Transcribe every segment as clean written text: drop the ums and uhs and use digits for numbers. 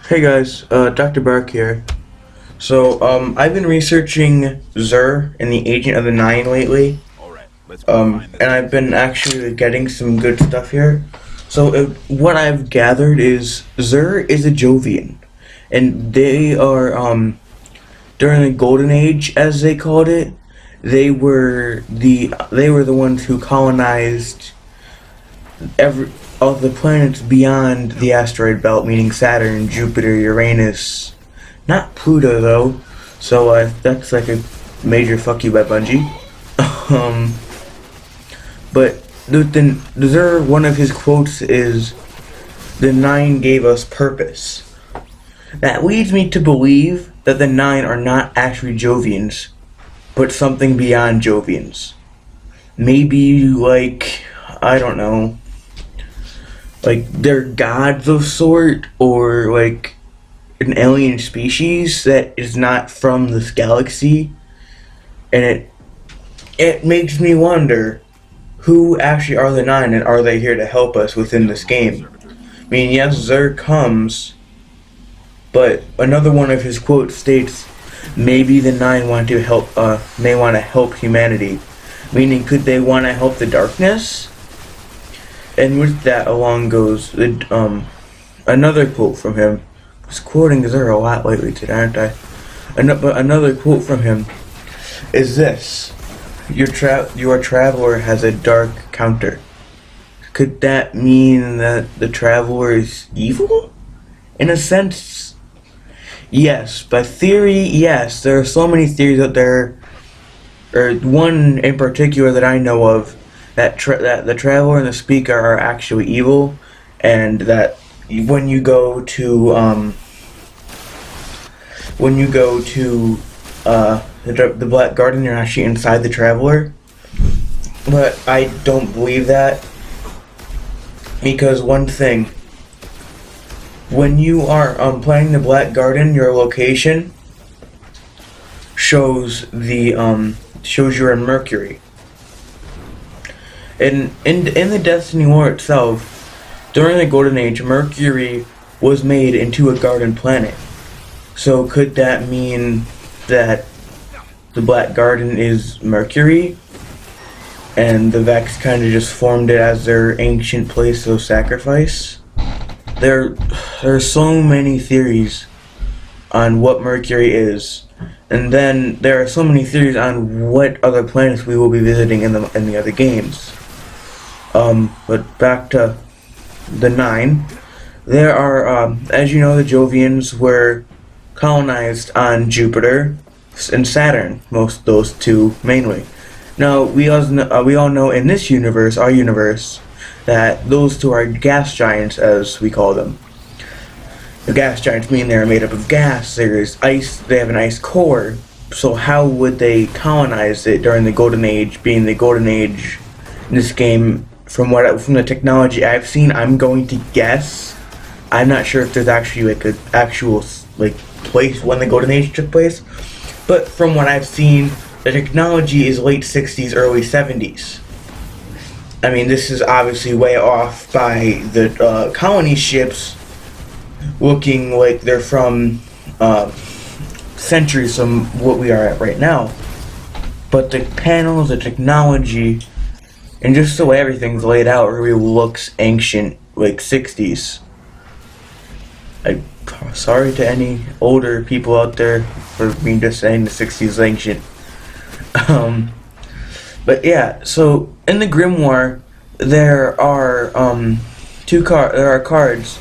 Hey guys, Dr. Bark here. I've been researching Xur and the Agent of the Nine lately, and I've been actually getting some good stuff here. What I've gathered is Xur is a Jovian, and they are, during the Golden Age, as they called it, they were the ones who colonized every of the planets beyond the asteroid belt, meaning Saturn, Jupiter, Uranus, not Pluto though. That's like a major fuck you by Bungie. But one of his quotes is, "The Nine gave us purpose." That leads me to believe that the Nine are not actually Jovians, but something beyond Jovians. Maybe like, I don't know, like they're gods of sort, or like an alien species that is not from this galaxy, and it makes me wonder, who actually are the Nine, and are they here to help us within this game? I mean, yes, Xur comes, but another one of his quotes states, maybe the Nine want to help, may want to help humanity, meaning could they want to help the darkness? And with that along goes another quote from him. I was quoting Xur a lot lately today, aren't I? But another quote from him is this: Your traveler has a dark counter. Could that mean that the traveler is evil? In a sense, yes. By theory, yes. There are so many theories out there, or one in particular that I know of, that the traveler and the speaker are actually evil, and that when you go to the Black Garden, you're actually inside the traveler. But I don't believe that, because one thing, when you are playing the Black Garden, your location shows you're in Mercury. In the Destiny War itself, during the Golden Age, Mercury was made into a garden planet. So could that mean that the Black Garden is Mercury, and the Vex kind of just formed it as their ancient place of sacrifice? There are so many theories on what Mercury is, and then there are so many theories on what other planets we will be visiting in the other games. But back to the Nine. There are, as you know, the Jovians were colonized on Jupiter and Saturn, those two mainly. Now, we all know in this universe, our universe, that those two are gas giants, as we call them. The gas giants mean they're made up of gas. There's ice. They have an ice core. So how would they colonize it during the Golden Age, being the Golden Age in this game? From the technology I've seen, I'm going to guess. I'm not sure if there's actually like an actual place when the Golden Age took place, but from what I've seen, the technology is late 60s, early 70s. I mean, this is obviously way off by the colony ships looking like they're from centuries from what we are at right now. But the panels, the technology, and just the way everything's laid out really looks ancient, like 60s. I'm sorry to any older people out there for me just saying the 60s is ancient. But yeah, so in the Grimoire, there are there are cards,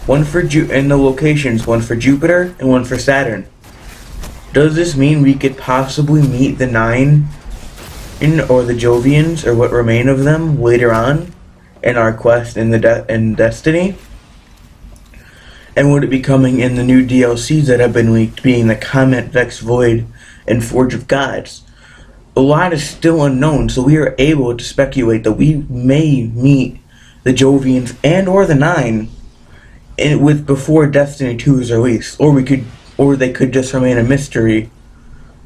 one for in the locations, one for Jupiter and one for Saturn. Does this mean we could possibly meet the Nine, or the Jovians, or what remain of them later on in our quest in Destiny? And would it be coming in the new DLCs that have been leaked, being the Comet, Vex Void, and Forge of Gods? A lot is still unknown, so we are able to speculate that we may meet the Jovians and or the Nine before Destiny 2 is released, or they could just remain a mystery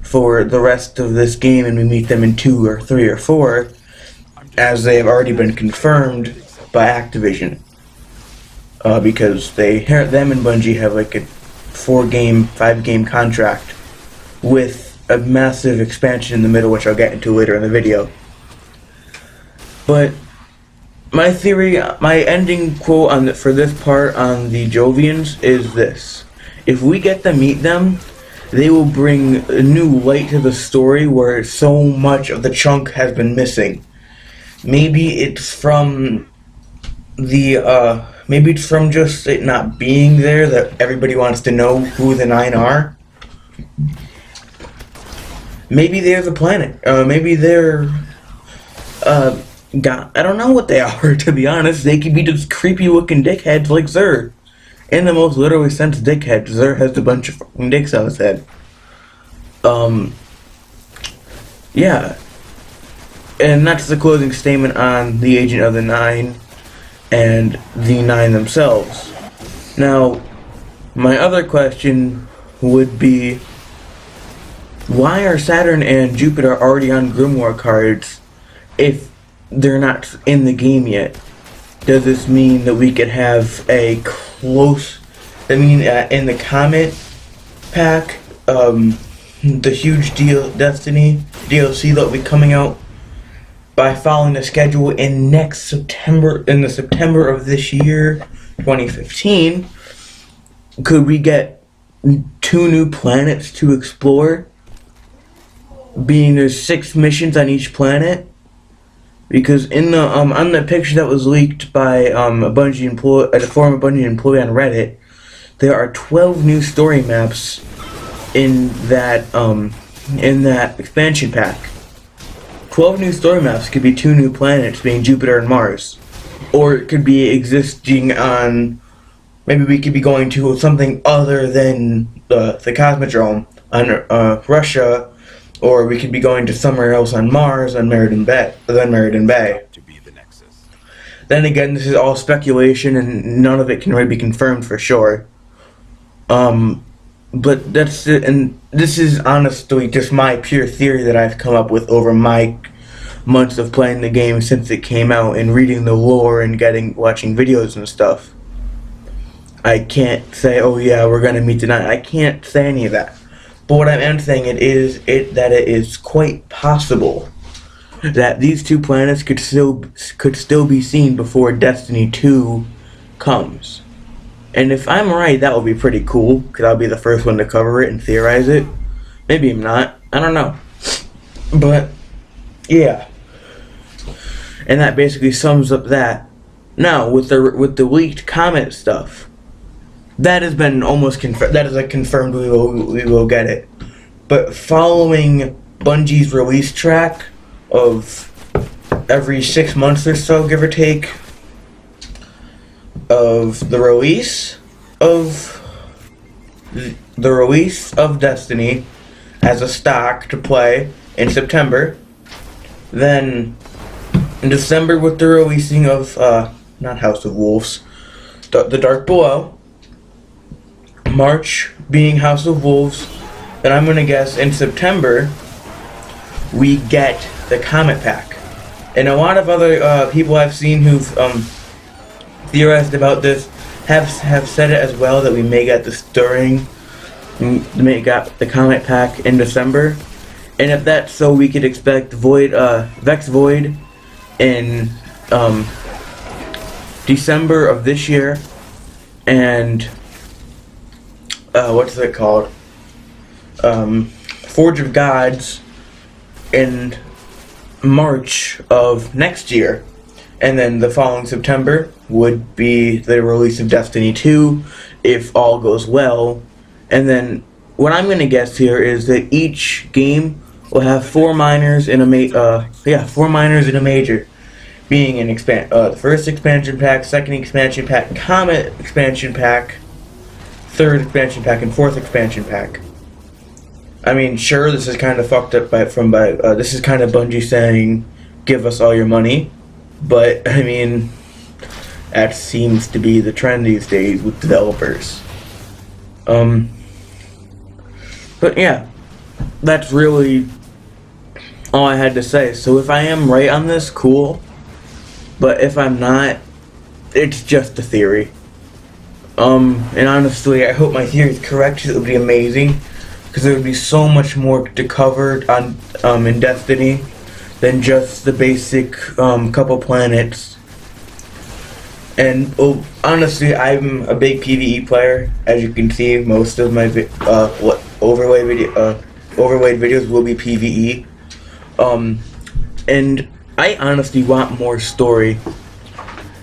for the rest of this game, and we meet them in 2 or 3 or 4, as they have already been confirmed by Activision. because them and Bungie have like a 4-game, 5-game contract with a massive expansion in the middle, which I'll get into later in the video. But my theory, my ending quote for this part on the Jovians is this: if we get to meet them, they will bring a new light to the story where so much of the chunk has been missing. Maybe it's from just it not being there that everybody wants to know who the 9 are. Maybe they're the planet. Maybe they're God. I don't know what they are, to be honest. They could be just creepy looking dickheads like Xur. In the most literally sense, dickhead. Xur has a bunch of fucking dicks on his head. Yeah. And that's the closing statement on the Agent of the 9 and the 9 themselves. Now, my other question would be, why are Saturn and Jupiter already on Grimoire cards if they're not in the game yet? Does this mean that we could have a close... in the Comet pack, the huge Destiny DLC that will be coming out by following the schedule in the September of this year, 2015, could we get 2 new planets to explore? Being there's 6 missions on each planet, because in the on the picture that was leaked by a former Bungie employee on Reddit, there are 12 new story maps in that expansion pack. 12 new story maps could be 2 new planets, being Jupiter and Mars, or it could be existing on. Maybe we could be going to something other than the Cosmodrome on Russia. Or we could be going to somewhere else on Mars, on Meriden Bay. To be the Nexus. Then again, this is all speculation, and none of it can really be confirmed for sure. But that's it, and this is honestly just my pure theory that I've come up with over my months of playing the game since it came out, and reading the lore and watching videos and stuff. I can't say, oh yeah, we're gonna meet tonight. I can't say any of that. But what I am saying that it is quite possible that these 2 planets could still be seen before Destiny 2 comes. And if I'm right, that will be pretty cool, because I'll be the first one to cover it and theorize it. Maybe I'm not. I don't know. But yeah. And that basically sums up that. Now with the leaked Comet stuff, that has been almost confirmed. That is confirmed. We will get it. But following Bungie's release track of every 6 months or so, give or take, of the release of Destiny as a stock to play in September, then in December with the releasing of not House of Wolves, The Dark Below. March being House of Wolves, then I'm gonna guess in September we get the Comet pack. And a lot of other people I've seen who've theorized about this have said it as well, that we may get this got the Comet pack in December. And if that's so, we could expect Vex Void in December of this year, and what's it called? Forge of Gods in March of next year. And then the following September would be the release of Destiny 2, if all goes well. And then what I'm going to guess here is that each game will have 4 minors in a 4 minors in a major, being the first expansion pack, second expansion pack, Comet expansion pack, third expansion pack, and fourth expansion pack. I mean, sure, this is kind of fucked up this is kind of Bungie saying, give us all your money, but I mean, that seems to be the trend these days with developers. But yeah, that's really all I had to say. So if I am right on this, cool, but if I'm not, it's just a theory. And honestly, I hope my theory is correct. It would be amazing, because there would be so much more to cover on in Destiny than just the basic couple planets. And honestly, I'm a big PvE player. As you can see, most of my overlaid videos will be PvE. And I honestly want more story,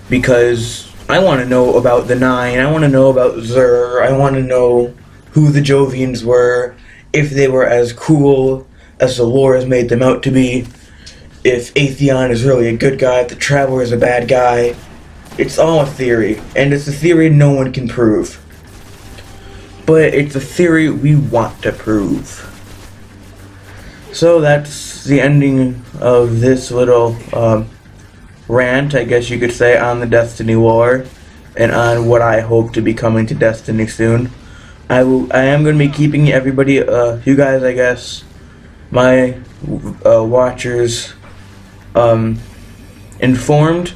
because I want to know about the Nine. I want to know about Zur. I want to know who the Jovians were, if they were as cool as the lore has made them out to be, if Atheon is really a good guy, if the Traveler is a bad guy. It's all a theory, and it's a theory no one can prove. But it's a theory we want to prove. So that's the ending of this little rant, I guess you could say, on the Destiny lore, and on what I hope to be coming to Destiny soon. I am going to be keeping everybody, you guys, I guess, my watchers, informed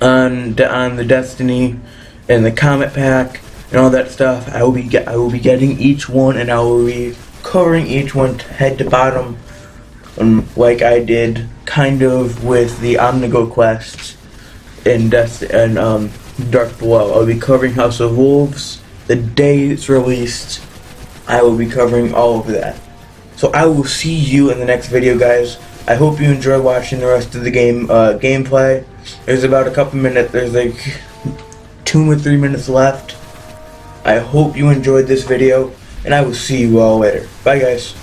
on the Destiny and the Comet Pack and all that stuff. I will be getting each one, and I will be covering each one head to bottom, like I did kind of with the Omnigo quests in Dark Below. I'll be covering House of Wolves the day it's released. I will be covering all of that. So I will see you in the next video, guys. I hope you enjoy watching the rest of the game gameplay. There's about a couple minutes. There's like 2 or 3 minutes left. I hope you enjoyed this video, and I will see you all later. Bye, guys.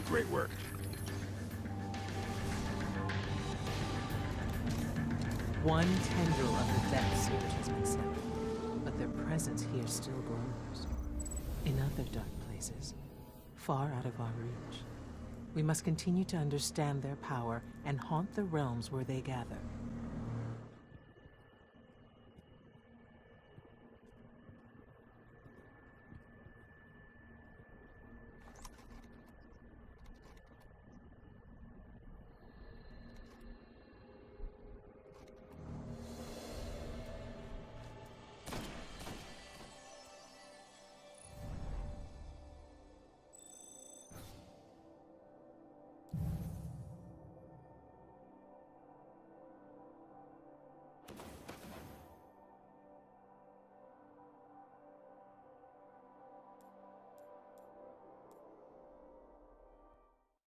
Great work. One tendril of the Death Surge has been severed, but their presence here still glows. In other dark places, far out of our reach, We must continue to understand their power and haunt the realms where they gather.